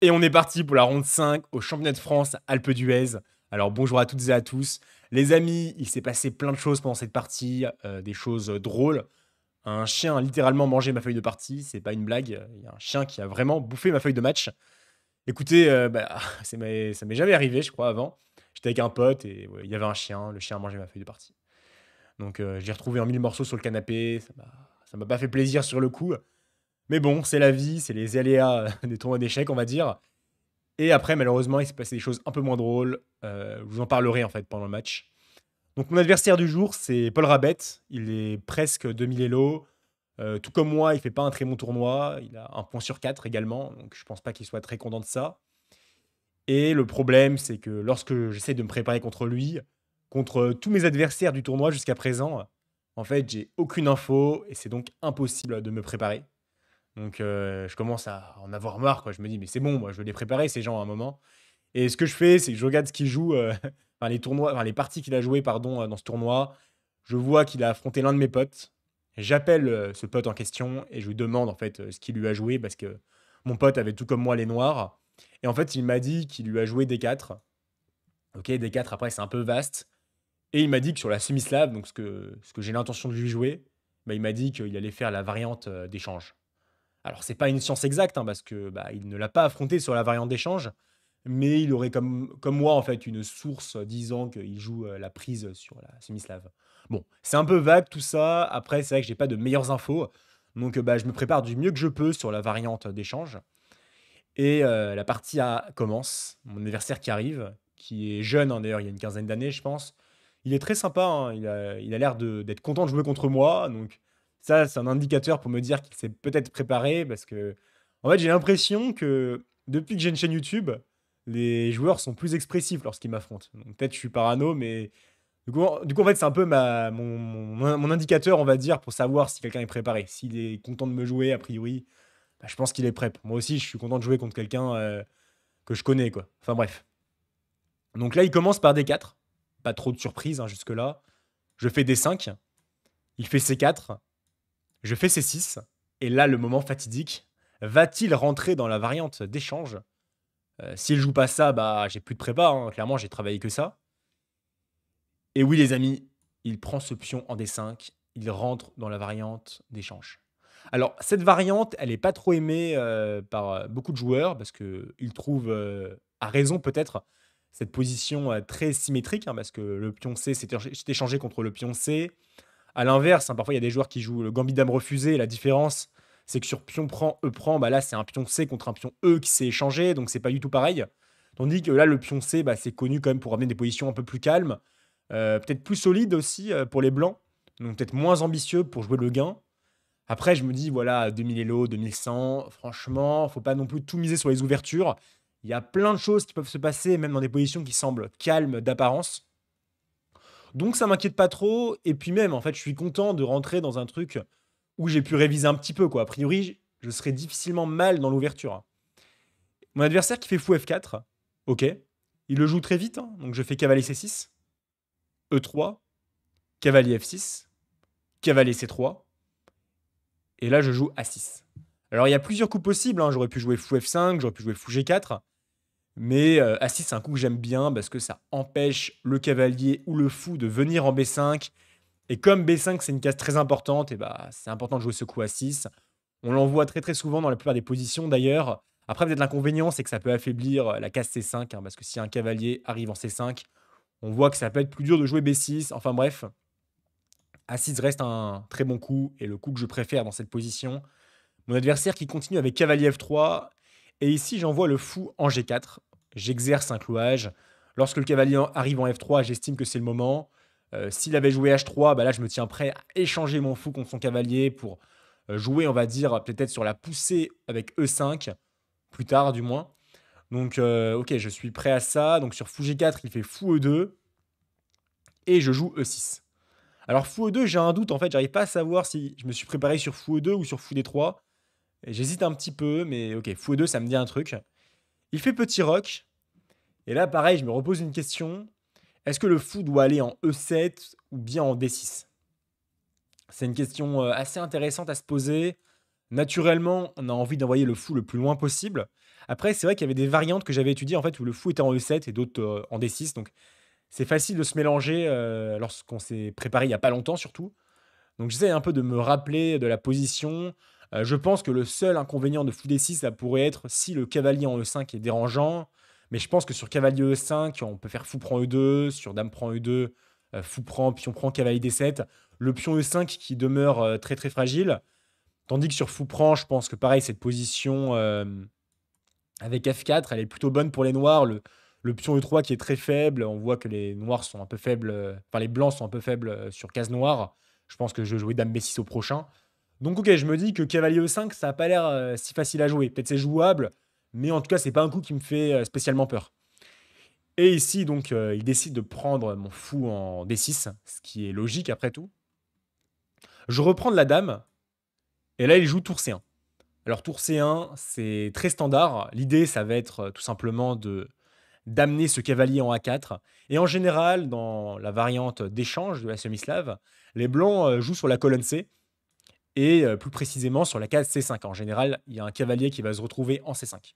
Et on est parti pour la ronde 5 au championnat de France Alpe d'Huez. Alors bonjour à toutes et à tous. Les amis, il s'est passé plein de choses pendant cette partie, des choses drôles. Un chien a littéralement mangé ma feuille de partie, c'est pas une blague. Il y a un chien qui a vraiment bouffé ma feuille de match. Écoutez, ça m'est jamais arrivé, je crois, avant. J'étais avec un pote et ouais, il y avait un chien, le chien a mangé ma feuille de partie. Donc je l'ai retrouvé en mille morceaux sur le canapé, ça m'a pas fait plaisir sur le coup. Mais bon, c'est la vie, c'est les aléas des tournois d'échecs, on va dire. Et après, malheureusement, il s'est passé des choses un peu moins drôles. Je vous en parlerai en fait pendant le match. Donc mon adversaire du jour, c'est Paul Rabette. Il est presque 2000 Elo. Tout comme moi, il fait pas un très bon tournoi. Il a un point sur 4 également. Donc je pense pas qu'il soit très content de ça. Et le problème, c'est que lorsque j'essaie de me préparer contre lui, contre tous mes adversaires du tournoi jusqu'à présent, en fait, j'ai aucune info et c'est donc impossible de me préparer. Donc je commence à en avoir marre, quoi. Je me dis: «Mais c'est bon, moi, je veux les préparer ces gens à un moment». Et ce que je fais, c'est que je regarde ce qu'il joue, enfin les tournois, enfin les parties qu'il a jouées, pardon, dans ce tournoi. Je vois qu'il a affronté l'un de mes potes. J'appelle, ce pote en question et je lui demande en fait, ce qu'il lui a joué parce que mon pote avait tout comme moi les noirs et en fait, il m'a dit qu'il lui a joué D4. OK, D4 après c'est un peu vaste et il m'a dit que sur la semi-slab, donc ce que j'ai l'intention de lui jouer, bah, il m'a dit qu'il allait faire la variante, d'échange. Alors c'est pas une science exacte, hein, parce que, bah, il ne l'a pas affronté sur la variante d'échange, mais il aurait comme moi, en fait, une source disant qu'il joue, la prise sur la semi-slave. Bon, c'est un peu vague tout ça. Après, c'est vrai que j'ai pas de meilleures infos, donc bah, je me prépare du mieux que je peux sur la variante d'échange et la partie commence. Mon adversaire qui arrive, qui est jeune, hein, d'ailleurs, il y a une quinzaine d'années, je pense. Il est très sympa, hein, il a l'air d'être content de jouer contre moi, donc ça, c'est un indicateur pour me dire qu'il s'est peut-être préparé parce que, en fait, j'ai l'impression que depuis que j'ai une chaîne YouTube, les joueurs sont plus expressifs lorsqu'ils m'affrontent. Donc peut-être je suis parano, mais du coup, en fait, c'est un peu mon indicateur, on va dire, pour savoir si quelqu'un est préparé. S'il est content de me jouer, a priori, bah, je pense qu'il est prêt. Moi aussi, je suis content de jouer contre quelqu'un que je connais, quoi. Enfin bref. Donc là, il commence par D4. Pas trop de surprise, hein, jusque-là. Je fais D5. Il fait C4. Je fais C6. Et là, le moment fatidique. Va-t-il rentrer dans la variante d'échange? S'il joue pas ça, bah, j'ai plus de prépa, hein. Clairement, j'ai travaillé que ça. Et oui, les amis, il prend ce pion en D5. Il rentre dans la variante d'échange. Alors, cette variante, elle n'est pas trop aimée par beaucoup de joueurs parce qu'ils trouvent, à raison peut-être, cette position très symétrique, hein, parce que le pion C s'est échangé contre le pion C. À l'inverse, hein, parfois il y a des joueurs qui jouent le gambit dame refusé. La différence, c'est que sur pion prend, E prend, bah là c'est un pion C contre un pion E qui s'est échangé, donc c'est pas du tout pareil. Tandis que là, le pion C, bah, c'est connu quand même pour amener des positions un peu plus calmes, peut-être plus solides aussi pour les blancs, donc peut-être moins ambitieux pour jouer le gain. Après, je me dis, voilà, 2000 Elo, 2100, franchement, faut pas non plus tout miser sur les ouvertures. Il y a plein de choses qui peuvent se passer, même dans des positions qui semblent calmes d'apparence. Donc ça m'inquiète pas trop. Et puis même, en fait, je suis content de rentrer dans un truc où j'ai pu réviser un petit peu, quoi. A priori, je serais difficilement mal dans l'ouverture, hein. Mon adversaire qui fait fou F4, ok. Il le joue très vite, hein. Donc je fais cavalier C6, E3, cavalier F6, cavalier C3. Et là, je joue A6. Alors, il y a plusieurs coups possibles, hein. J'aurais pu jouer fou F5, j'aurais pu jouer fou G4. Mais A6, c'est un coup que j'aime bien parce que ça empêche le cavalier ou le fou de venir en B5. Et comme B5, c'est une case très importante, et bah, c'est important de jouer ce coup A6. On l'envoie très très souvent dans la plupart des positions d'ailleurs. Après, peut-être l'inconvénient, c'est que ça peut affaiblir la case C5, hein, parce que si un cavalier arrive en C5, on voit que ça peut être plus dur de jouer B6. Enfin bref, A6 reste un très bon coup et le coup que je préfère dans cette position. Mon adversaire qui continue avec cavalier F3. Et ici, j'envoie le fou en G4. J'exerce un clouage. Lorsque le cavalier arrive en F3, j'estime que c'est le moment. S'il avait joué H3, bah là, je me tiens prêt à échanger mon fou contre son cavalier pour jouer, on va dire, peut-être sur la poussée avec E5, plus tard du moins. Donc, ok, je suis prêt à ça. Donc, sur fou G4, il fait fou E2 et je joue E6. Alors, fou E2, j'ai un doute en fait, j'arrive pas à savoir si je me suis préparé sur fou E2 ou sur fou D3. Et j'hésite un petit peu, mais ok, fou E2, ça me dit un truc. Il fait petit roc. Et là, pareil, je me repose une question. Est-ce que le fou doit aller en E7 ou bien en D6? C'est une question assez intéressante à se poser. Naturellement, on a envie d'envoyer le fou le plus loin possible. Après, c'est vrai qu'il y avait des variantes que j'avais étudiées, en fait, où le fou était en E7 et d'autres, en D6, donc c'est facile de se mélanger, lorsqu'on s'est préparé il y a pas longtemps surtout. Donc j'essaie un peu de me rappeler de la position. Je pense que le seul inconvénient de fou D6, ça pourrait être si le cavalier en E5 est dérangeant, mais je pense que sur cavalier E5, on peut faire fou prend E2, sur dame prend E2, fou prend, pion prend, cavalier D7. Le pion E5 qui demeure, très, très fragile. Tandis que sur fou prend, je pense que pareil, cette position, avec F4, elle est plutôt bonne pour les noirs. Le pion E3 qui est très faible, on voit que les noirs sont un peu faibles, enfin les blancs sont un peu faibles sur case noire. Je pense que je vais jouer dame B6 au prochain. Donc ok, je me dis que cavalier E5, ça n'a pas l'air si facile à jouer. Peut-être c'est jouable, mais en tout cas, c'est pas un coup qui me fait spécialement peur. Et ici, donc, il décide de prendre mon fou en D6, ce qui est logique après tout. Je reprends de la dame, et là, il joue tour C1. Alors tour C1, c'est très standard. L'idée, ça va être tout simplement de d'amener ce cavalier en A4. Et en général, dans la variante d'échange de la semi-slave, les blancs jouent sur la colonne C et plus précisément sur la case C5. En général, il y a un cavalier qui va se retrouver en C5.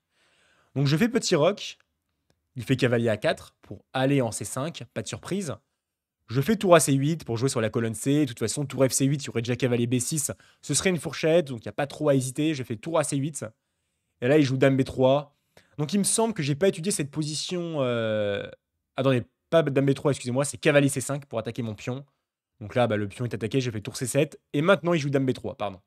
Donc je fais petit roc, il fait cavalier A4 pour aller en C5, pas de surprise. Je fais tour à C8 pour jouer sur la colonne C. De toute façon, tour FC8, il y aurait déjà cavalier B6. Ce serait une fourchette, donc il n'y a pas trop à hésiter. Je fais tour à C8. Et là, il joue dame B3. Donc il me semble que j'ai pas étudié cette position. Attendez, pas dame B3, excusez-moi, c'est cavalier C5 pour attaquer mon pion. Donc là, bah, le pion est attaqué, j'ai fait tour C7. Et maintenant, il joue dame B3, pardon.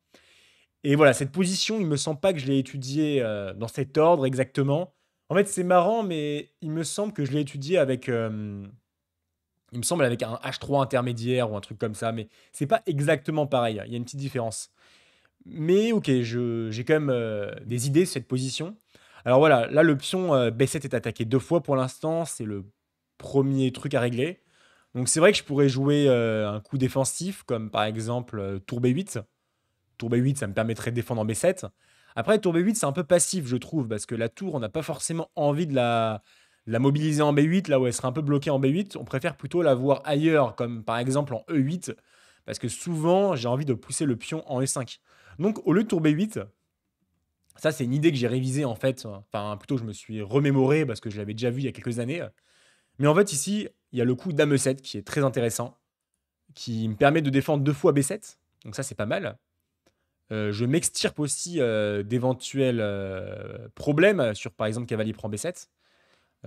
Et voilà, cette position, il me semble pas que je l'ai étudiée dans cet ordre exactement. En fait, c'est marrant, mais il me semble que je l'ai étudié avec. Il me semble avec un H3 intermédiaire ou un truc comme ça, mais c'est pas exactement pareil. Il y a une petite différence. Mais OK, je j'ai quand même, des idées sur cette position. Alors voilà, là le pion, B7 est attaqué 2 fois pour l'instant, c'est le premier truc à régler. Donc c'est vrai que je pourrais jouer, un coup défensif comme par exemple, tour B8. Tour B8, ça me permettrait de défendre en B7. Après tour B8, c'est un peu passif je trouve parce que la tour, on n'a pas forcément envie de la mobiliser en B8, là où elle serait un peu bloquée en B8. On préfère plutôt la voir ailleurs comme par exemple en E8 parce que souvent j'ai envie de pousser le pion en E5. Donc, au lieu de tour B8, ça, c'est une idée que j'ai révisée en fait. Enfin, plutôt, je me suis remémoré parce que je l'avais déjà vu il y a quelques années. Mais en fait, ici, il y a le coup Dame E7 qui est très intéressant, qui me permet de défendre 2 fois B7. Donc, ça, c'est pas mal. Je m'extirpe aussi d'éventuels problèmes sur, par exemple, cavalier prend B7,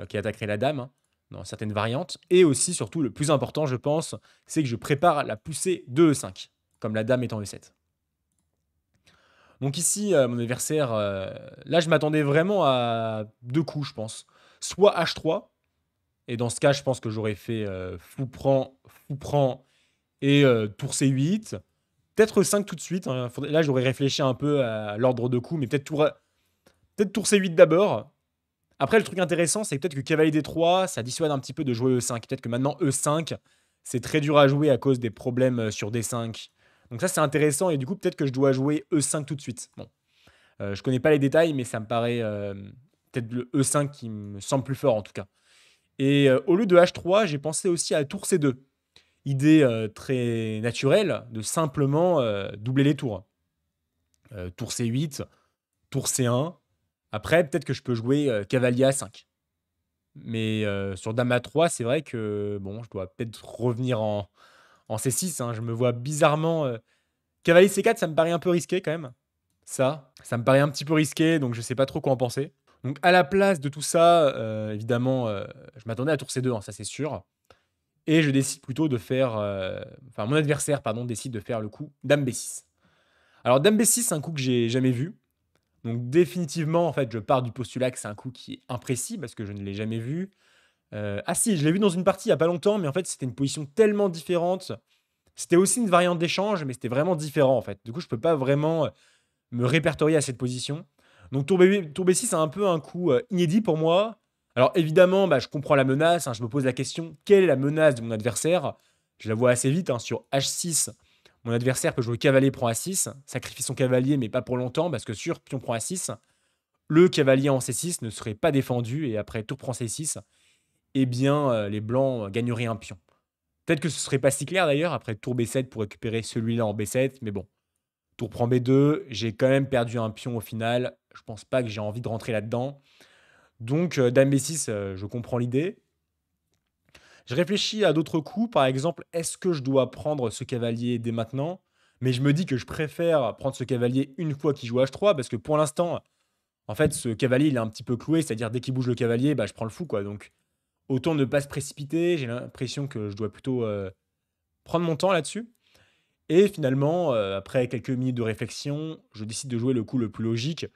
qui attaquerait la dame dans certaines variantes. Et aussi, surtout, le plus important, je pense, c'est que je prépare la poussée de E5, comme la dame est en E7. Donc ici, mon adversaire, là, je m'attendais vraiment à 2 coups, je pense. Soit H3 et dans ce cas, je pense que j'aurais fait, fou prend et tour C8. Peut-être 5 tout de suite, hein, faudrait là, j'aurais réfléchi un peu à l'ordre de coups, mais peut-être tour C8 d'abord. Après, le truc intéressant, c'est peut-être que cavalier D3, ça dissuade un petit peu de jouer E5. Peut-être que maintenant E5, c'est très dur à jouer à cause des problèmes, sur D5. Donc ça, c'est intéressant et du coup, peut-être que je dois jouer E5 tout de suite. Bon. Je connais pas les détails, mais ça me paraît peut-être le E5 qui me semble plus fort en tout cas. Et au lieu de H3, j'ai pensé aussi à tour C2. Idée très naturelle de simplement doubler les tours. Tour C8, tour C1. Après, peut-être que je peux jouer cavalier A5. Mais sur dame A3, c'est vrai que bon, je dois peut-être revenir en C6. Hein. Je me vois bizarrement. Cavalier C4, ça me paraît un peu risqué quand même. Ça me paraît un petit peu risqué, donc je sais pas trop quoi en penser. Donc à la place de tout ça, évidemment, je m'attendais à tour C2, hein, ça c'est sûr. Et je décide plutôt de faire, enfin mon adversaire, pardon, décide de faire le coup dame B6. Alors dame B6, c'est un coup que j'ai jamais vu. Donc définitivement, en fait, je pars du postulat que c'est un coup qui est imprécis parce que je ne l'ai jamais vu. Ah si, je l'ai vu dans une partie il y a pas longtemps, mais en fait, c'était une position tellement différente. C'était aussi une variante d'échange, mais c'était vraiment différent en fait. Du coup, je peux pas vraiment me répertorier à cette position. Donc tour B6, c'est un peu un coup inédit pour moi. Alors évidemment, bah, je comprends la menace, hein, je me pose la question, quelle est la menace de mon adversaire? Je la vois assez vite, hein, sur H6, mon adversaire peut jouer cavalier prend A6, sacrifie son cavalier, mais pas pour longtemps, parce que sur pion prend A6, le cavalier en C6 ne serait pas défendu, et après tour prend C6, eh bien les blancs gagneraient un pion. Peut-être que ce serait pas si clair d'ailleurs, après tour B7 pour récupérer celui-là en B7, mais bon, Tour prend B2, j'ai quand même perdu un pion au final. Je pense pas que j'ai envie de rentrer là-dedans. Donc, dame B6, je comprends l'idée. Je réfléchis à d'autres coups, par exemple, est-ce que je dois prendre ce cavalier dès maintenant? Mais je me dis que je préfère prendre ce cavalier une fois qu'il joue H3, parce que pour l'instant, en fait, ce cavalier, il est un petit peu cloué, c'est-à-dire dès qu'il bouge le cavalier, bah, je prends le fou, quoi. Donc, autant ne pas se précipiter, j'ai l'impression que je dois plutôt prendre mon temps là-dessus. Et finalement, après quelques minutes de réflexion, je décide de jouer le coup le plus logique,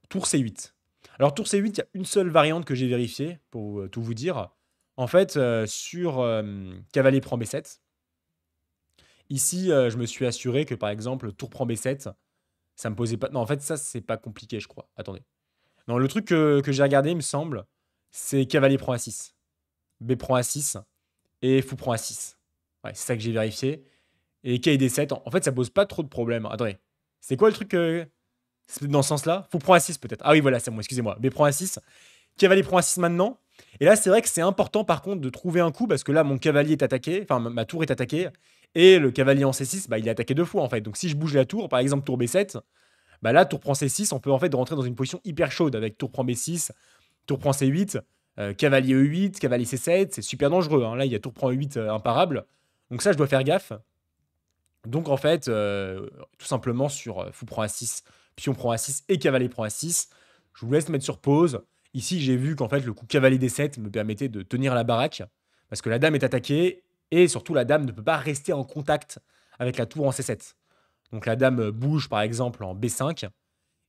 tour C8. Alors tour C8, il y a une seule variante que j'ai vérifiée, pour tout vous dire. En fait, sur cavalier prend B7, ici, je me suis assuré que par exemple, tour prend B7, ça me posait pas. Non, en fait, ça, c'est pas compliqué, je crois. Attendez. Non, le truc que j'ai regardé, il me semble, c'est cavalier prend A6, B prend A6 et fou prend A6. Ouais, c'est ça que j'ai vérifié. Et quai D7, en fait, ça pose pas trop de problèmes. Attendez, c'est quoi le truc c'est dans ce sens-là? Fou prend A6 peut-être. Ah oui, voilà, c'est bon, excusez-moi. B prend A6, cavalier prend A6 maintenant. Et là, c'est vrai que c'est important par contre de trouver un coup parce que là, mon cavalier est attaqué, enfin ma tour est attaquée, et le cavalier en C6, bah, il est attaqué deux fois en fait. Donc si je bouge la tour, par exemple tour B7, bah là, tour prend C6, on peut en fait rentrer dans une position hyper chaude avec tour prend B6, tour prend C8, cavalier E8, cavalier C7, c'est super dangereux, hein. Là, il y a tour prend E8 imparable. Donc ça, je dois faire gaffe. Donc en fait, tout simplement sur fou prend A6, pion prend A6 et cavalier prend A6, je vous laisse mettre sur pause. Ici, j'ai vu qu'en fait, le coup cavalier D7 me permettait de tenir la baraque, parce que la dame est attaquée, et surtout la dame ne peut pas rester en contact avec la tour en C7. Donc la dame bouge par exemple en B5,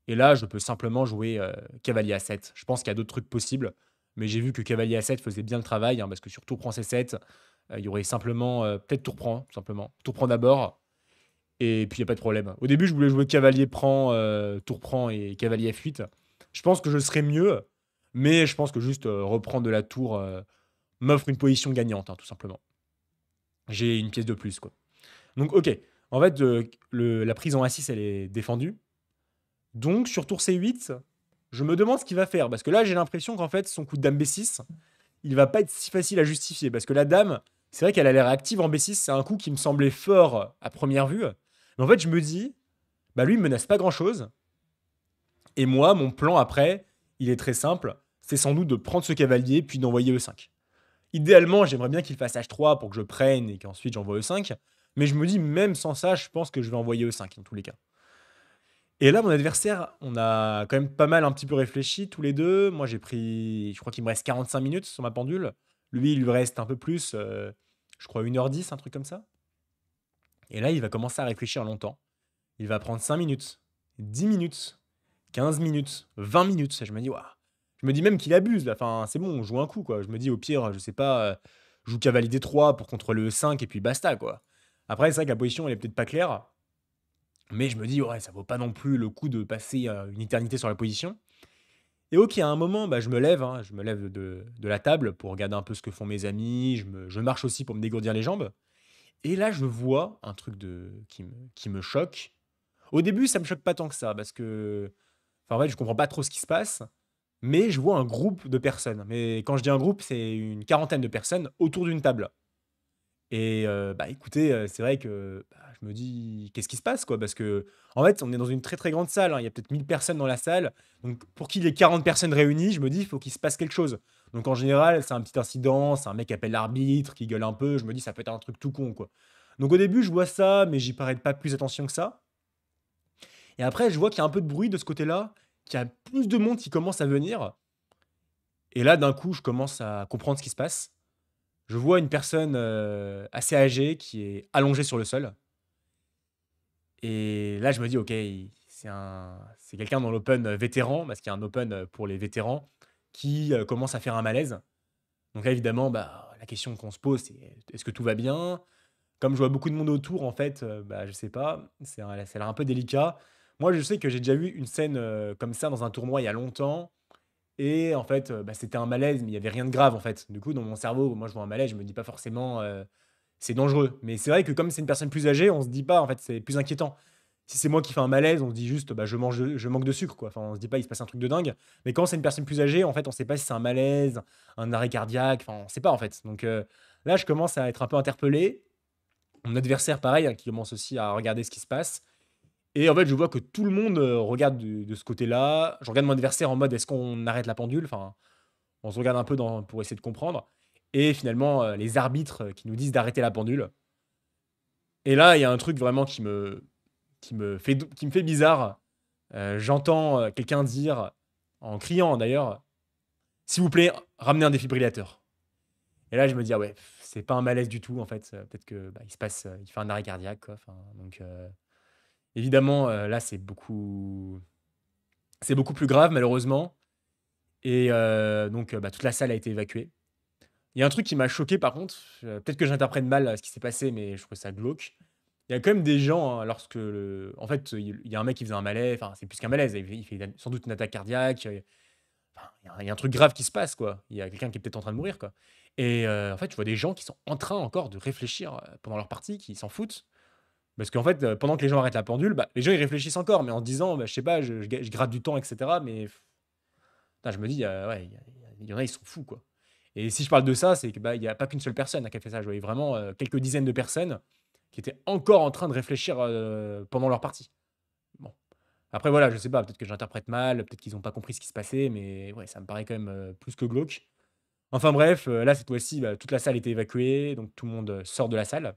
et là, je peux simplement jouer cavalier A7. Je pense qu'il y a d'autres trucs possibles, mais j'ai vu que cavalier A7 faisait bien le travail, hein, parce que sur tour prend C7, il y aurait simplement, peut-être tour prend, tout simplement. Tour prend d'abord, et puis il y a pas de problème. Au début, je voulais jouer cavalier prend, tour prend et cavalier F8. Je pense que je serais mieux, mais je pense que juste reprendre de la tour m'offre une position gagnante, hein, tout simplement. J'ai une pièce de plus, quoi. Donc, ok. En fait, la prise en A6, elle est défendue. Donc, sur tour C8, je me demande ce qu'il va faire. Parce que là, j'ai l'impression qu'en fait, son coup de dame B6, il va pas être si facile à justifier. Parce que la dame, c'est vrai qu'elle a l'air active en B6. C'est un coup qui me semblait fort à première vue. Mais en fait, je me dis, bah lui, il menace pas grand-chose. Et moi, mon plan après, il est très simple. C'est sans doute de prendre ce cavalier, puis d'envoyer E5. Idéalement, j'aimerais bien qu'il fasse H3 pour que je prenne et qu'ensuite j'envoie E5. Mais je me dis, même sans ça, je pense que je vais envoyer E5 dans tous les cas. Et là, mon adversaire, on a quand même pas mal un petit peu réfléchi tous les deux. Moi, j'ai pris, je crois qu'il me reste 45 minutes sur ma pendule. Lui, il lui reste un peu plus, je crois 1h10, un truc comme ça. Et là, il va commencer à réfléchir longtemps. Il va prendre 5 minutes, 10 minutes, 15 minutes, 20 minutes. Je me dis, waouh. Je me dis même qu'il abuse là. Enfin, c'est bon, on joue un coup quoi. Je me dis au pire, je sais pas, je joue cavalier D3 pour contrôler le E5 et puis basta quoi. Après, c'est vrai que la position elle est peut-être pas claire, mais je me dis, ouais, ça vaut pas non plus le coup de passer une éternité sur la position. Et ok, à un moment, bah, je me lève, hein, je me lève de la table pour regarder un peu ce que font mes amis. Je marche aussi pour me dégourdir les jambes. Et là, je vois un truc qui me choque. Au début, ça me choque pas tant que ça, parce que, enfin, en fait, je comprends pas trop ce qui se passe, mais je vois un groupe de personnes. Mais quand je dis un groupe, c'est une quarantaine de personnes autour d'une table. Et bah, écoutez, c'est vrai que, bah, je me dis: «Qu'est-ce qui se passe, quoi?» parce que en fait, on est dans une très, très grande salle, hein. Il y a peut-être 1000 personnes dans la salle. Donc pour qu'il y ait 40 personnes réunies, je me dis: «Il faut qu'il se passe quelque chose». Donc en général, c'est un petit incident, c'est un mec qui appelle l'arbitre, qui gueule un peu. Je me dis: «Ça peut être un truc tout con, quoi». Donc au début, je vois ça, mais j'y prête pas plus attention que ça. Et après, je vois qu'il y a un peu de bruit de ce côté-là, qu'il y a plus de monde qui commence à venir. Et là, d'un coup, je commence à comprendre ce qui se passe. Je vois une personne assez âgée qui est allongée sur le sol. Et là, je me dis, OK, c'est quelqu'un dans l'open vétéran, parce qu'il y a un open pour les vétérans, qui commence à faire un malaise. Donc là, évidemment, bah, la question qu'on se pose, c'est est-ce que tout va bien? Comme je vois beaucoup de monde autour, en fait, bah, je sais pas, ça a l'air un peu délicat. Moi, je sais que j'ai déjà vu une scène comme ça dans un tournoi il y a longtemps. Et en fait, bah, c'était un malaise, mais il y avait rien de grave, en fait. Du coup, dans mon cerveau, moi, je vois un malaise, je me dis pas forcément, c'est dangereux. Mais c'est vrai que comme c'est une personne plus âgée, on se dit pas, en fait, c'est plus inquiétant. Si c'est moi qui fais un malaise, on se dit juste, bah, je manque de sucre, quoi. Enfin, on se dit pas, il se passe un truc de dingue. Mais quand c'est une personne plus âgée, en fait, on sait pas si c'est un malaise, un arrêt cardiaque, enfin, on sait pas, en fait. Donc là, je commence à être un peu interpellé. Mon adversaire, pareil, hein, qui commence aussi à regarder ce qui se passe. Et en fait, je vois que tout le monde, regarde de ce côté-là. Je regarde mon adversaire en mode: «Est-ce qu'on arrête la pendule?» Enfin, on se regarde un peu dans pour essayer de comprendre et finalement, les arbitres, qui nous disent d'arrêter la pendule et là, il y a un truc vraiment qui me fait bizarre. J'entends, quelqu'un dire, en criant d'ailleurs: «S'il vous plaît, ramenez un défibrillateur» et là, je me dis: «Ah ouais, c'est pas un malaise du tout en fait, peut-être que, bah, il se passe, il fait un arrêt cardiaque quoi». Enfin donc évidemment, là, c'est beaucoup plus grave malheureusement et donc bah, toute la salle a été évacuée. Il y a un truc qui m'a choqué par contre, peut-être que j'interprète mal, ce qui s'est passé, mais je trouve ça glauque. Il y a quand même des gens, hein, lorsque le en fait, il y a un mec qui faisait un malaise, enfin, c'est plus qu'un malaise, il fait sans doute une attaque cardiaque, enfin, il y a un truc grave qui se passe, quoi. Il y a quelqu'un qui est peut-être en train de mourir, quoi et en fait, tu vois des gens qui sont en train encore de réfléchir, pendant leur partie, qui s'en foutent. Parce qu'en fait, pendant que les gens arrêtent la pendule, bah, les gens, ils réfléchissent encore, mais en se disant: «Bah, je sais pas, je gratte du temps et cetera», mais putain, je me dis, ouais, il y en a, ils sont fous, quoi et si je parle de ça, c'est que, bah, il y a pas qu'une seule personne, qui a fait ça. Je voyais vraiment, quelques dizaines de personnes qui étaient encore en train de réfléchir, pendant leur partie. Bon, après voilà, je sais pas, peut-être que j'interprète mal, peut-être qu'ils ont pas compris ce qui se passait, mais ouais, ça me paraît quand même, plus que glauque. Enfin bref, là, cette fois-ci, bah, toute la salle était évacuée, donc tout le monde, sort de la salle.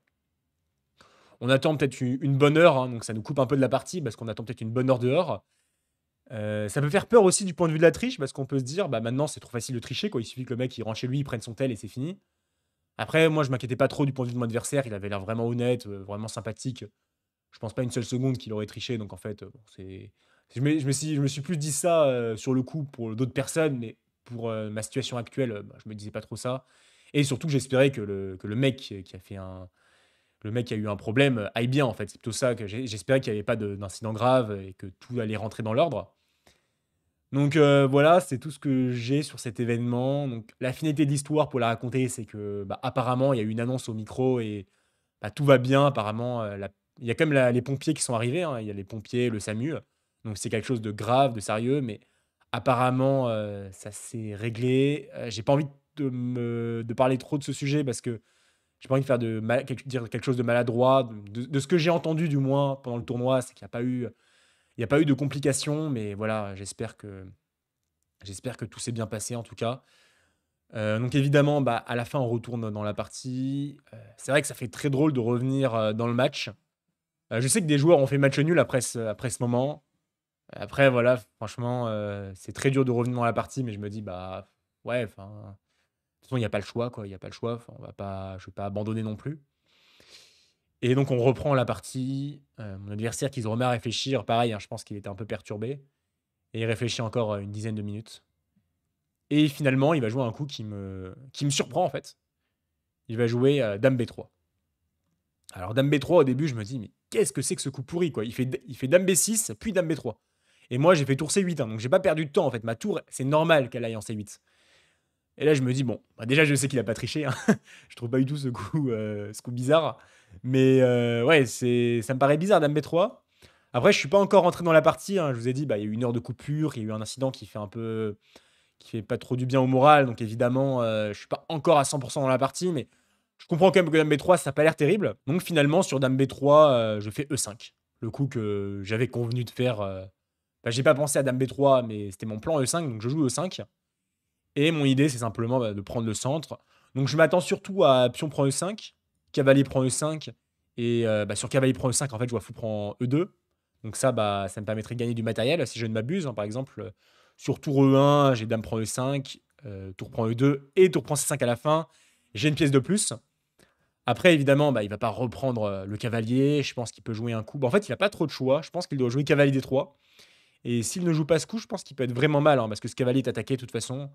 On attend peut-être u une bonne heure, hein, donc ça nous coupe un peu de la partie parce qu'on attend peut-être une bonne heure dehors. Ça peut faire peur aussi du point de vue de la triche parce qu'on peut se dire: «Bah, maintenant, c'est trop facile de tricher, quoi. Il suffit que le mec, il rentre chez lui, il prenne son tel et c'est fini». Après, moi, je m'inquiétais pas trop du point de vue de mon adversaire. Il avait l'air vraiment honnête, vraiment sympathique. Je pense pas une seule seconde qu'il aurait triché, donc en fait, bon, c'est je me suis plus dit ça, sur le coup pour d'autres personnes, mais pour, ma situation actuelle, bah, je me disais pas trop ça et surtout j'espérais que le mec le mec qui a eu un problème, aille bien, en fait. C'est plutôt ça que j'espérais qu'il y avait pas d'incident grave et que tout allait rentrer dans l'ordre. Donc voilà, c'est tout ce que j'ai sur cet événement. Donc la finalité de l'histoire pour la raconter, c'est que, bah, apparemment, il y a eu une annonce au micro et bah, tout va bien. Apparemment, la il y a quand même les pompiers qui sont arrivés, hein. Il y a les pompiers, le SAMU. Donc c'est quelque chose de grave, de sérieux, mais apparemment, ça s'est réglé. J'ai pas envie de parler trop de ce sujet parce que j'ai pas envie de faire dire quelque chose de maladroit. De ce que j'ai entendu du moins pendant le tournoi, c'est qu'il y a pas eu de complications, mais voilà, j'espère que tout s'est bien passé en tout cas. Donc évidemment, bah, à la fin, on retourne dans la partie. C'est vrai que ça fait très drôle de revenir, dans le match. Je sais que des joueurs ont fait match nul après ce moment. Après voilà, franchement, c'est très dur de revenir dans la partie, mais je me dis: «Bah, ouais, enfin, de toute façon, il y a pas le choix, quoi, il y a pas le choix. Enfin, je vais pas abandonner non plus». Et donc on reprend la partie. Mon adversaire qui se remet à réfléchir, pareil, hein, je pense qu'il était un peu perturbé et il réfléchit encore, une dizaine de minutes et finalement, il va jouer un coup qui me surprend, en fait. Il va jouer, dame B3. Alors dame B3, au début, je me dis: «Mais qu'est-ce que c'est que ce coup pourri, quoi?» Il fait dame B6, puis dame B3 et moi, j'ai fait tour C8, hein, donc j'ai pas perdu de temps, en fait. Ma tour, c'est normal qu'elle aille en C8 et là, je me dis: «Bon, bah, déjà, je sais qu'il a pas triché, hein». Je trouve pas du tout ce coup bizarre, mais ouais, ça me paraît bizarre dame B3. Après, je suis pas encore rentré dans la partie, hein. Je vous ai dit, bah, il y a eu une heure de coupure, il y a eu un incident qui fait pas trop du bien au moral, donc évidemment, je suis pas encore à 100 dans la partie, mais je comprends quand même que dame B3, ça a pas l'air terrible. Donc finalement, sur dame B3, je fais E5. Le coup que j'avais convenu de faire, bah, j'ai pas pensé à dame B3, mais c'était mon plan E5, donc je joue E5 et mon idée, c'est simplement, bah, de prendre le centre. Donc je m'attends surtout à pion prend E5, cavalier prend E5 et bah, sur cavalier prend E5, en fait, je vois fou prend E2. Donc ça, bah, ça me permettrait de gagner du matériel si je ne m'abuse, hein. Par exemple, sur tour E1, j'ai dame prend E5, tour prend E2 et tour prend C5 à la fin. J'ai une pièce de plus. Après, évidemment, bah, il va pas reprendre, le cavalier. Je pense qu'il peut jouer un coup. Bah, en fait, il a pas trop de choix. Je pense qu'il doit jouer cavalier D3 et s'il ne joue pas ce coup, je pense qu'il peut être vraiment mal, hein, parce que ce cavalier est attaqué de toute façon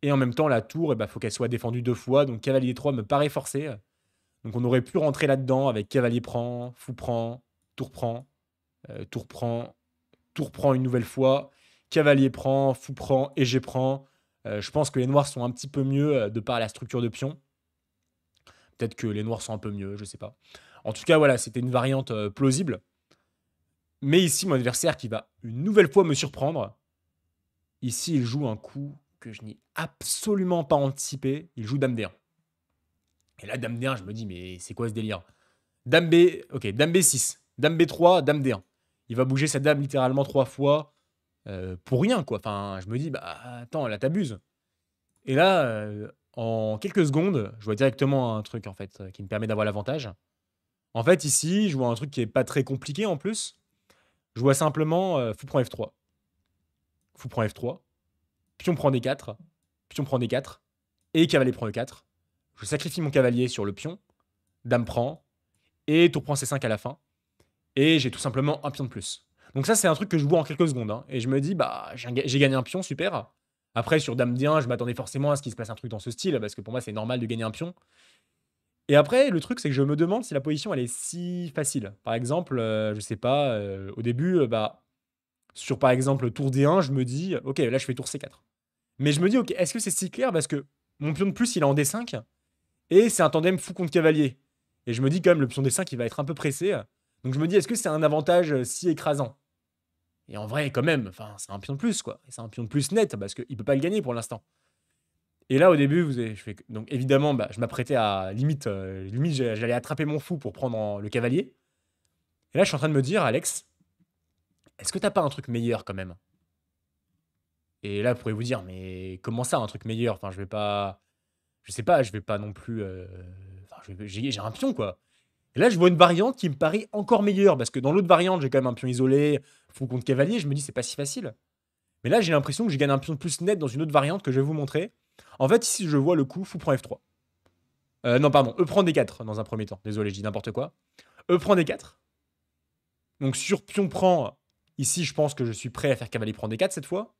et en même temps, la tour, il faut qu'elle soit défendue 2 fois, donc cavalier 3 me paraît forcé. Donc on aurait pu rentrer là-dedans avec cavalier prend, fou prend, tour prend, tour prend une nouvelle fois, cavalier prend, fou prend et G prend. Je pense que les noirs sont un petit peu mieux, de par la structure de pion. Peut-être que les noirs sont un peu mieux, je sais pas. En tout cas, voilà, c'était une variante, plausible. Mais ici, mon adversaire qui va une nouvelle fois me surprendre. Ici, il joue un coup que je n'ai absolument pas anticipé. Il joue dame D1. Et là, dame D1, je me dis: «Mais c'est quoi ce délire?» Dame B OK, dame B6, dame B3, dame D1. il va bouger sa dame littéralement 3 fois, pour rien, quoi. Enfin, je me dis: «Bah, attends, là, t'abuses». Et là, en quelques secondes, je vois directement un truc, en fait, qui me permet d'avoir l'avantage. En fait, ici, je vois un truc qui est pas très compliqué, en plus. Je vois simplement, fou prend F3, fou prend F3, pion prend D4, pion prend D4 et cavalier prend E4. Je sacrifie mon cavalier sur le pion, dame prend et tour prend C5 à la fin et j'ai tout simplement un pion de plus. Donc ça, c'est un truc que je vois en quelques secondes, hein, et je me dis: «Bah, j'ai gagné un pion, super». Après sur dame D1, je m'attendais forcément à ce qu'il se passe un truc dans ce style parce que pour moi, c'est normal de gagner un pion. Et après, le truc, c'est que je me demande si la position, elle est si facile. Par exemple, je sais pas, au début, bah, sur, par exemple, tour D1, je me dis: «OK, là, je fais tour C4». Mais je me dis: «OK, est-ce que c'est si clair?» Parce que mon pion de plus, il est en D5 et c'est un tandem fou contre cavalier. Et je me dis quand même, le pion D5, il va être un peu pressé. Donc je me dis: «Est-ce que c'est un avantage, si écrasant?» Et en vrai, quand même, enfin, c'est un pion de plus, quoi. Et c'est un pion de plus net parce qu'il peut pas le gagner pour l'instant. Et là, au début, je fais donc évidemment, bah, je m'apprêtais à limite, j'allais attraper mon fou pour prendre le cavalier. Et là, je suis en train de me dire: «Alex, est-ce que t'as pas un truc meilleur quand même?» Et là, vous pourrez vous dire: «Mais comment ça, un truc meilleur? Enfin, je sais pas, je vais pas non plus, enfin, j'ai un pion, quoi». Et là, je vois une variante qui me paraît encore meilleure parce que dans l'autre variante, j'ai quand même un pion isolé, fou contre cavalier. Je me dis: «C'est pas si facile». Mais là, j'ai l'impression que je gagne un pion de plus net dans une autre variante que je vais vous montrer. En fait, ici, je vois le coup fou prend F3. Non, pardon, E prend D4 dans un premier temps. Désolé, je dis n'importe quoi. E prend D4. Donc sur pion prend, ici, je pense que je suis prêt à faire cavalier prend D4 cette fois.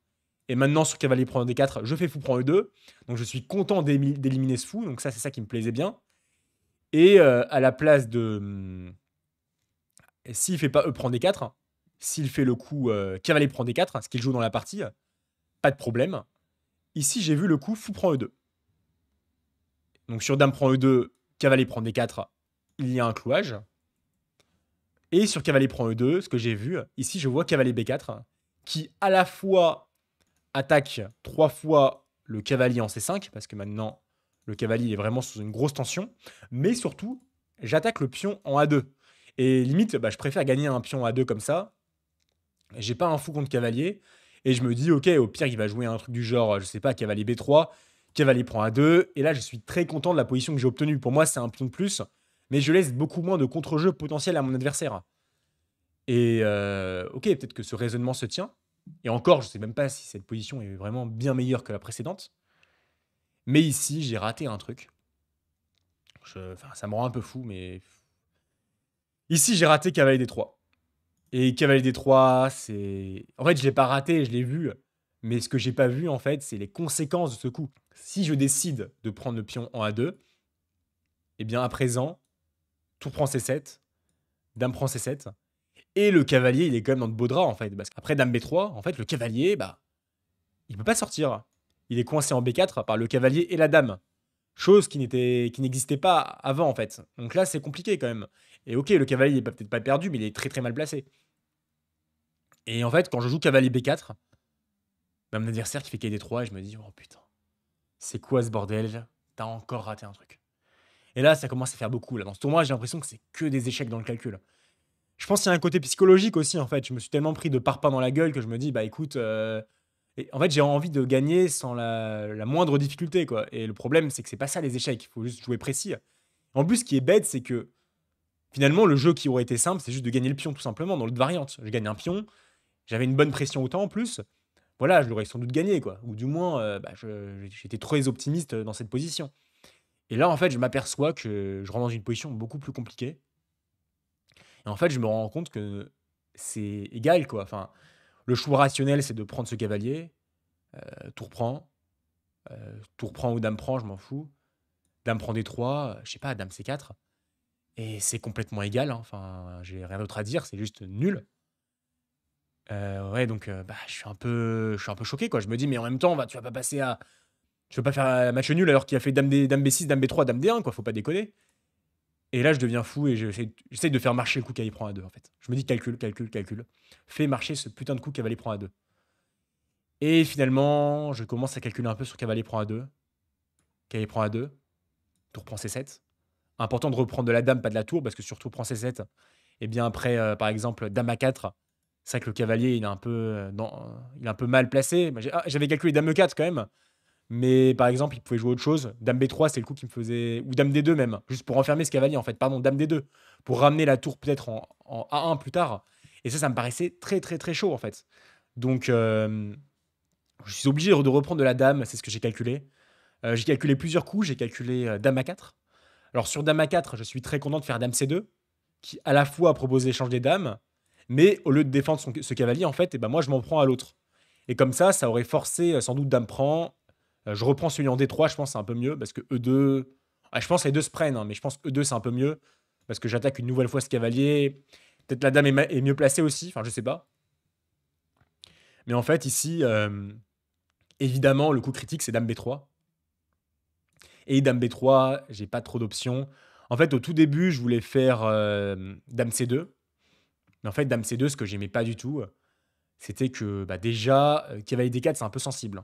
Et maintenant, sur cavalier prend D4, je fais fou prend E2. Donc je suis content d'éliminer ce fou. Donc ça, c'est ça qui me plaisait bien. Et à la place de... s'il fait pas E prend D4, s'il fait le coup cavalier prend D4, ce qu'il joue dans la partie, pas de problème. Ici, j'ai vu le coup fou prend E2. Donc sur dame prend E2, cavalier prend D4, il y a un clouage. Et sur cavalier prend E2, ce que j'ai vu, ici je vois cavalier B4, qui à la fois attaque 3 fois le cavalier en C5, parce que maintenant le cavalier est vraiment sous une grosse tension, mais surtout, j'attaque le pion en A2. Et limite, bah, je préfère gagner un pion A2 comme ça. J'ai pas un fou contre cavalier, et je me dis, ok, au pire, il va jouer un truc du genre, je sais pas, cavalier B3, cavalier prend A2, et là, je suis très content de la position que j'ai obtenue. Pour moi, c'est un pion de plus, mais je laisse beaucoup moins de contre-jeu potentiel à mon adversaire. Et ok, peut-être que ce raisonnement se tient. Et encore, je sais même pas si cette position est vraiment bien meilleure que la précédente. Mais ici, j'ai raté un truc. Enfin, ça me rend un peu fou, mais... Ici, j'ai raté cavalier D3. Et cavalier D3, c'est... En fait, je l'ai pas raté, je l'ai vu. Mais ce que j'ai pas vu, en fait, c'est les conséquences de ce coup. Si je décide de prendre le pion en A2, eh bien, à présent, tour prend C7, dame prend C7, et le cavalier, il est quand même dans de beaux draps, en fait. Parce qu'après dame B3, en fait, le cavalier, bah, il peut pas sortir. Il est coincé en B4 par le cavalier et la dame. Chose qui n'existait pas avant, en fait. Donc là, c'est compliqué quand même. Et ok, le cavalier, il est peut-être pas perdu, mais il est très très mal placé. Et en fait, quand je joue cavalier B4, bah, mon adversaire qui fait KD3, et je me dis, oh putain, c'est quoi ce bordel? T'as encore raté un truc. Et là, ça commence à faire beaucoup. Là. Dans ce tournoi, j'ai l'impression que c'est que des échecs dans le calcul. Je pense qu'il y a un côté psychologique aussi, en fait. Je me suis tellement pris de parpaings dans la gueule que je me dis, bah écoute, et en fait, j'ai envie de gagner sans la moindre difficulté, quoi. Et le problème, c'est que c'est pas ça les échecs. Il faut juste jouer précis. En plus, ce qui est bête, c'est que finalement, le jeu qui aurait été simple, c'est juste de gagner le pion, tout simplement, dans l'autre variante. Je gagne un pion, j'avais une bonne pression au temps en plus. Voilà, je l'aurais sans doute gagné, quoi. Ou du moins, bah, j'étais très optimiste dans cette position. Et là, en fait, je m'aperçois que je rentre dans une position beaucoup plus compliquée. Et en fait, je me rends compte que c'est égal, quoi. Enfin, le choix rationnel, c'est de prendre ce cavalier. Tour prend. Tour prend ou dame prend, je m'en fous. Dame prend D3, je sais pas, dame C4. Et c'est complètement égal, hein. Enfin, j'ai rien d'autre à dire, c'est juste nul. Ouais, donc bah, je suis un peu choqué, quoi. Je me dis: «Mais en même temps, bah, tu vas pas faire un match nul alors qu'il a fait dame B6, dame B3, dame D1, quoi, faut pas déconner». Et là, je deviens fou et j'essaye de faire marcher le coup cavalier prend A2, en fait. Je me dis: «Calcul, calcul, calcul. Fais marcher ce putain de coup cavalier prend A2». Et finalement, je commence à calculer un peu sur cavalier prend A2. Cavalier prend A2, tour prend C7. Important de reprendre de la dame, pas de la tour, parce que sur tour prend C7, et bien après, par exemple, dame A4, C'est vrai que le cavalier, il est un peu mal placé. Bah, j'avais calculé dame E4 quand même, mais par exemple, il pouvait jouer autre chose. Dame B3, c'est le coup qui me faisait, ou dame D2 même, juste pour enfermer ce cavalier en fait. Pardon, dame D2, pour ramener la tour peut-être en A1 plus tard. Et ça me paraissait très très très chaud en fait. Donc, je suis obligé de reprendre de la dame, c'est ce que j'ai calculé. J'ai calculé plusieurs coups, j'ai calculé dame A4. Alors sur dame A4, je suis très content de faire dame C2, qui à la fois propose l'échange des dames, mais au lieu de défendre ce cavalier, en fait, et ben moi je m'en prends à l'autre. Et comme ça aurait forcé sans doute dame prend. Je reprends celui en D3, je pense c'est un peu mieux, parce que E2... Ah, je pense que les deux se prennent, hein, mais je pense que E2 c'est un peu mieux, parce que j'attaque une nouvelle fois ce cavalier. Peut-être la dame est mieux placée aussi, enfin je sais pas. Mais en fait ici, évidemment, le coup critique c'est dame B3. Et dame B3, j'ai pas trop d'options. En fait, au tout début, je voulais faire dame C2. Mais en fait, dame C2, ce que j'aimais pas du tout, c'était que bah, déjà, cavalier D4, c'est un peu sensible.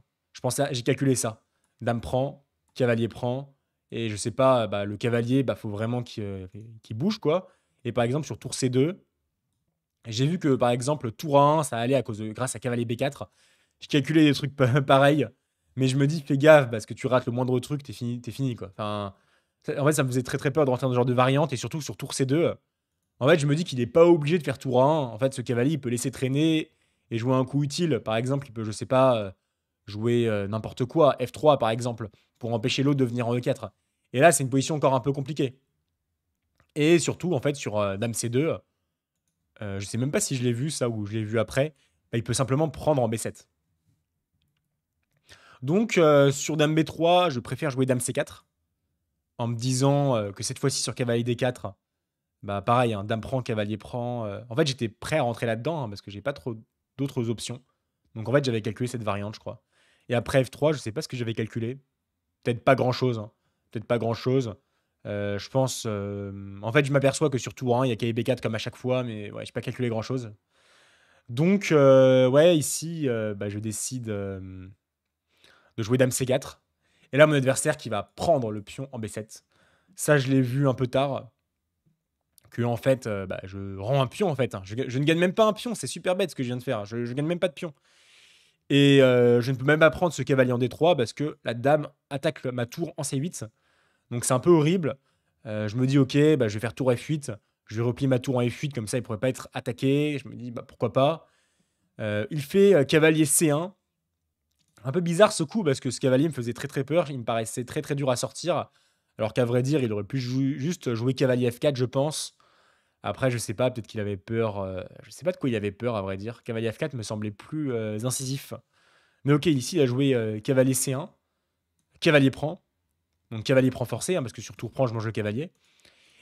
J'ai calculé ça. Dame prend, cavalier prend. Et je sais pas, bah, le cavalier, bah, faut vraiment qu'il bouge, quoi. Et par exemple, sur tour C2, j'ai vu que par exemple, tour A1, ça allait grâce à cavalier B4. Je calculais des trucs pareils, mais je me dis, fais gaffe, parce que tu rates le moindre truc, t'es fini, quoi. Enfin, en fait, ça me faisait très très peur de rentrer dans ce genre de variante, et surtout sur tour C2. En fait, je me dis qu'il n'est pas obligé de faire tour A1. En fait, ce cavalier, il peut laisser traîner et jouer un coup utile. Par exemple, il peut, je sais pas, jouer n'importe quoi, F3 par exemple, pour empêcher l'autre de venir en E4. Et là, c'est une position encore un peu compliquée. Et surtout, en fait, sur Dame C2, je sais même pas si je l'ai vu ça ou je l'ai vu après, bah, il peut simplement prendre en B7. Donc, sur Dame B3, je préfère jouer Dame C4, en me disant que cette fois-ci sur cavalier D4, bah pareil, hein, dame prend, cavalier prend. En fait, j'étais prêt à rentrer là-dedans parce que j'ai pas trop d'autres options. Donc en fait, j'avais calculé cette variante, je crois. Et après F3, je sais pas ce que j'avais calculé. Peut-être pas grand-chose, hein. Peut-être pas grand-chose. Je pense. En fait, je m'aperçois que sur tour 1, il y a cavalier B4 comme à chaque fois, mais ouais, j'ai pas calculé grand-chose. Donc, ouais, ici, bah, je décide de jouer dame C4. Et là, mon adversaire qui va prendre le pion en B7. Ça, je l'ai vu un peu tard. Que en fait, bah, je rends un pion en fait, hein. Je ne gagne même pas un pion, c'est super bête ce que je viens de faire. Je gagne même pas de pion. Et je ne peux même pas prendre ce cavalier en D3 parce que la dame attaque ma tour en C8. Donc c'est un peu horrible. Je me dis, ok, bah, je vais faire tour F8. Je vais replier ma tour en F8, comme ça il pourrait pas être attaqué. Je me dis, bah, pourquoi pas. Il fait cavalier C1. Un peu bizarre ce coup parce que ce cavalier me faisait très très peur. Il me paraissait très très dur à sortir. Alors qu'à vrai dire, il aurait pu juste jouer cavalier F4, je pense. Après, je sais pas, peut-être qu'il avait peur. Je sais pas de quoi il avait peur, à vrai dire. Cavalier F4 me semblait plus incisif. Mais ok, ici, il a joué cavalier C1. Cavalier prend. Donc cavalier prend forcé, hein, parce que sur tour prend, je mange le cavalier.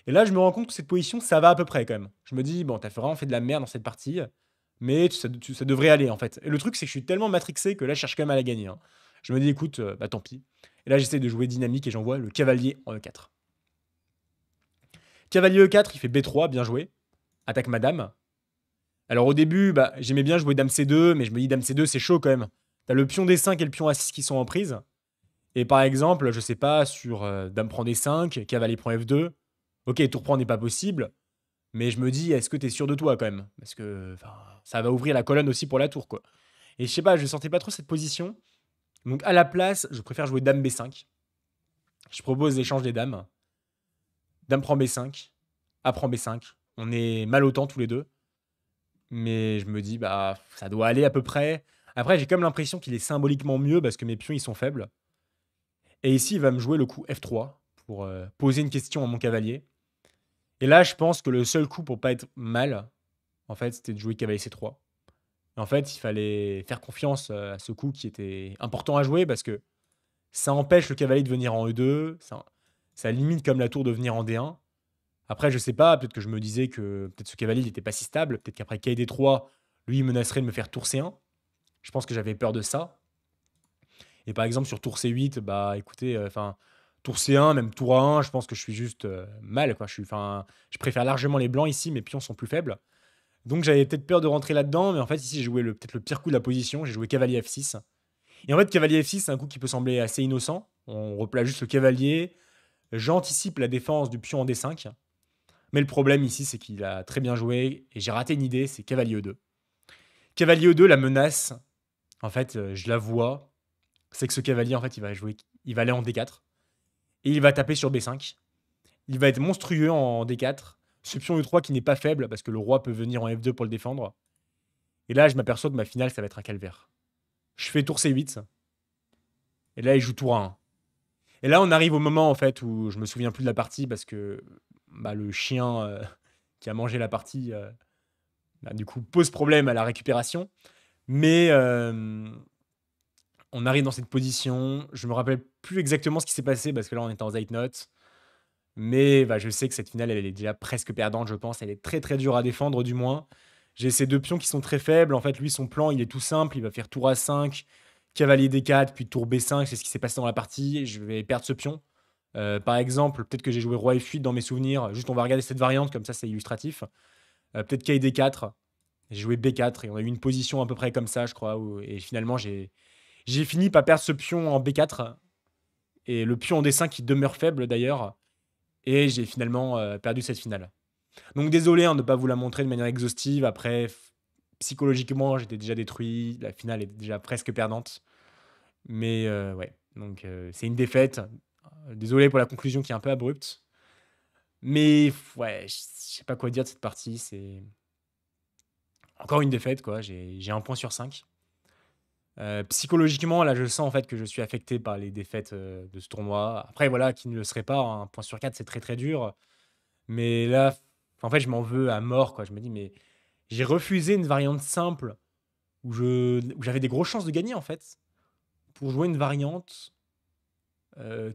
Et là, je me rends compte que cette position, ça va à peu près quand même. Je me dis, bon, t'as vraiment fait de la merde dans cette partie, mais ça devrait aller en fait. Et le truc, c'est que je suis tellement matrixé que là, je cherche quand même à la gagner, hein. Je me dis, écoute, bah tant pis. Et là, j'essaie de jouer dynamique et j'envoie le cavalier en E4. Cavalier E4, il fait B3, bien joué. Attaque madame. Alors au début, bah, j'aimais bien jouer dame C2, mais je me dis dame C2, c'est chaud quand même. T'as le pion D5 et le pion A6 qui sont en prise. Et par exemple, je sais pas, sur dame prend D5, cavalier prend F2. Ok, tour prend n'est pas possible, mais je me dis, est-ce que t'es sûr de toi quand même? Parce que enfin, ça va ouvrir la colonne aussi pour la tour, quoi. Et je sais pas, je sentais pas trop cette position. Donc à la place, je préfère jouer dame B5. Je propose l'échange des dames. Dame prend B5, A prend B5. On est mal au temps tous les deux. Mais je me dis, bah, ça doit aller à peu près. Après, j'ai comme l'impression qu'il est symboliquement mieux parce que mes pions, ils sont faibles. Et ici, il va me jouer le coup F3 pour poser une question à mon cavalier. Et là, je pense que le seul coup pour pas être mal, en fait, c'était de jouer cavalier C3. Et en fait, il fallait faire confiance à ce coup qui était important à jouer parce que ça empêche le cavalier de venir en E2. Ça limite comme la tour de venir en D1. Après, je sais pas, peut-être que je me disais que peut-être ce cavalier n'était pas si stable. Peut-être qu'après KD3, lui, il menacerait de me faire tour C1. Je pense que j'avais peur de ça. Et par exemple, sur tour C8, bah écoutez, enfin, tour C1, même tour A1, je pense que je suis juste mal, quoi. Je préfère largement les blancs ici, mes pions sont plus faibles. Donc j'avais peut-être peur de rentrer là-dedans, mais en fait, ici, j'ai joué peut-être le pire coup de la position. J'ai joué cavalier F6. Et en fait, cavalier F6, c'est un coup qui peut sembler assez innocent. On replace juste le cavalier. J'anticipe la défense du pion en D5. Mais le problème ici, c'est qu'il a très bien joué et j'ai raté une idée, c'est cavalier E2. Cavalier E2, la menace, en fait, je la vois. C'est que ce cavalier, en fait, il va aller en D4 et il va taper sur B5. Il va être monstrueux en D4. Ce pion E3 qui n'est pas faible parce que le roi peut venir en F2 pour le défendre. Et là, je m'aperçois que ma finale, ça va être un calvaire. Je fais tour C8 et là, il joue tour A1. Et là, on arrive au moment, en fait, où je me souviens plus de la partie parce que bah, le chien qui a mangé la partie, bah, du coup, pose problème à la récupération. Mais on arrive dans cette position. Je me rappelle plus exactement ce qui s'est passé parce que là, on était en Zeitnot. Mais bah, je sais que cette finale, elle est déjà presque perdante, je pense. Elle est très très dure à défendre, du moins. J'ai ces deux pions qui sont très faibles. En fait, lui, son plan, il est tout simple. Il va faire tour A5, cavalier D4, puis tour B5. C'est ce qui s'est passé dans la partie. Je vais perdre ce pion. Par exemple, peut-être que j'ai joué roi F8 dans mes souvenirs. Juste, on va regarder cette variante, comme ça, c'est illustratif. Peut-être K D4. J'ai joué B4 et on a eu une position à peu près comme ça, je crois. Et finalement, j'ai fini par perdre ce pion en B4 et le pion en D5 qui demeure faible d'ailleurs. Et j'ai finalement perdu cette finale. Donc désolé hein, de ne pas vous la montrer de manière exhaustive. Après, psychologiquement, j'étais déjà détruit. La finale est déjà presque perdante. Mais ouais, donc c'est une défaite. Désolé pour la conclusion qui est un peu abrupte. Mais ouais, je sais pas quoi dire de cette partie. C'est encore une défaite, quoi. J'ai un point sur 5. Psychologiquement, là, je sens en fait que je suis affecté par les défaites de ce tournoi. Après, voilà, qui ne le serait pas, hein, un point sur 4, c'est très très dur. Mais là, en fait, je m'en veux à mort, quoi. Je me dis, mais j'ai refusé une variante simple où j'avais des grosses chances de gagner, en fait, pour jouer une variante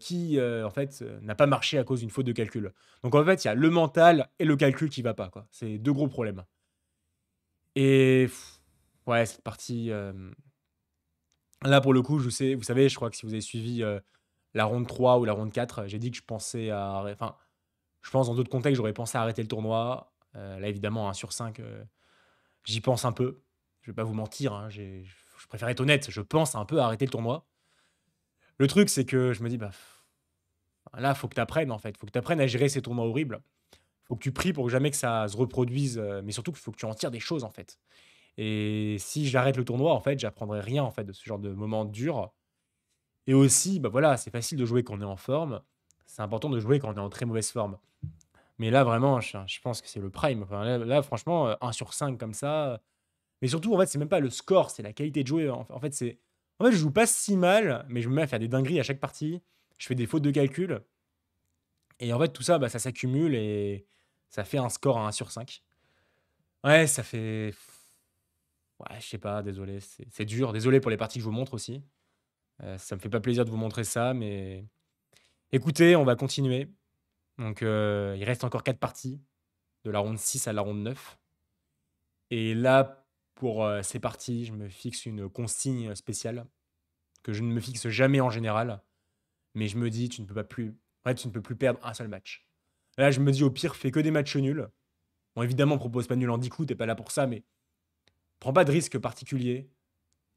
qui, en fait, n'a pas marché à cause d'une faute de calcul. Donc, en fait, il y a le mental et le calcul qui va pas, quoi. C'est deux gros problèmes. Et ouais, cette partie, là, pour le coup, je sais, vous savez, je crois que si vous avez suivi la ronde 3 ou la ronde 4, j'ai dit que je pensais à. Enfin, je pense dans d'autres contextes, j'aurais pensé à arrêter le tournoi. Là, évidemment, 1 sur 5, j'y pense un peu. Je vais pas vous mentir, hein, je préfère être honnête, je pense un peu à arrêter le tournoi. Le truc, c'est que je me dis, bah, là, faut que tu apprennes, en fait. Faut que tu apprennes à gérer ces tournois horribles. Faut que tu pries pour que jamais que ça se reproduise, mais surtout qu'il faut que tu en tires des choses, en fait. Et si j'arrête le tournoi, en fait, j'apprendrai rien, en fait, de ce genre de moments durs. Et aussi, bah voilà, c'est facile de jouer quand on est en forme. C'est important de jouer quand on est en très mauvaise forme. Mais là, vraiment, je pense que c'est le prime. Enfin, là, franchement, 1 sur 5 comme ça. Mais surtout, en fait, c'est même pas le score, c'est la qualité de jouer. En fait, je joue pas si mal, mais je me mets à faire des dingueries à chaque partie. Je fais des fautes de calcul. Et en fait, tout ça, bah, ça s'accumule et ça fait un score à 1 sur 5. Ouais, ça fait. Ouais, je sais pas, désolé, c'est dur. Désolé pour les parties que je vous montre aussi. Ça me fait pas plaisir de vous montrer ça, mais écoutez, on va continuer. Donc, il reste encore 4 parties, de la ronde 6 à la ronde 9. Et là, pour ces parties, je me fixe une consigne spéciale que je ne me fixe jamais en général. Mais je me dis, tu ne peux pas plus, ouais, tu ne peux plus perdre un seul match. Là, je me dis, au pire, fais que des matchs nuls. Bon, évidemment, propose pas de nul en 10 coups, t'es pas là pour ça, mais prends pas de risque particulier.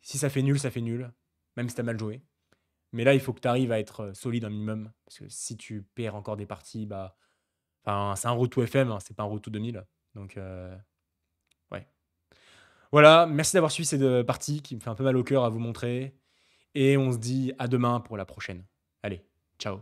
Si ça fait nul, ça fait nul, même si t'as mal joué. Mais là, il faut que tu arrives à être solide un minimum. Parce que si tu perds encore des parties, bah. Enfin, c'est un road to FM, hein, c'est pas un road to 2000. Donc, ouais. Voilà, merci d'avoir suivi cette partie qui me fait un peu mal au cœur à vous montrer. Et on se dit à demain pour la prochaine. Allez, ciao.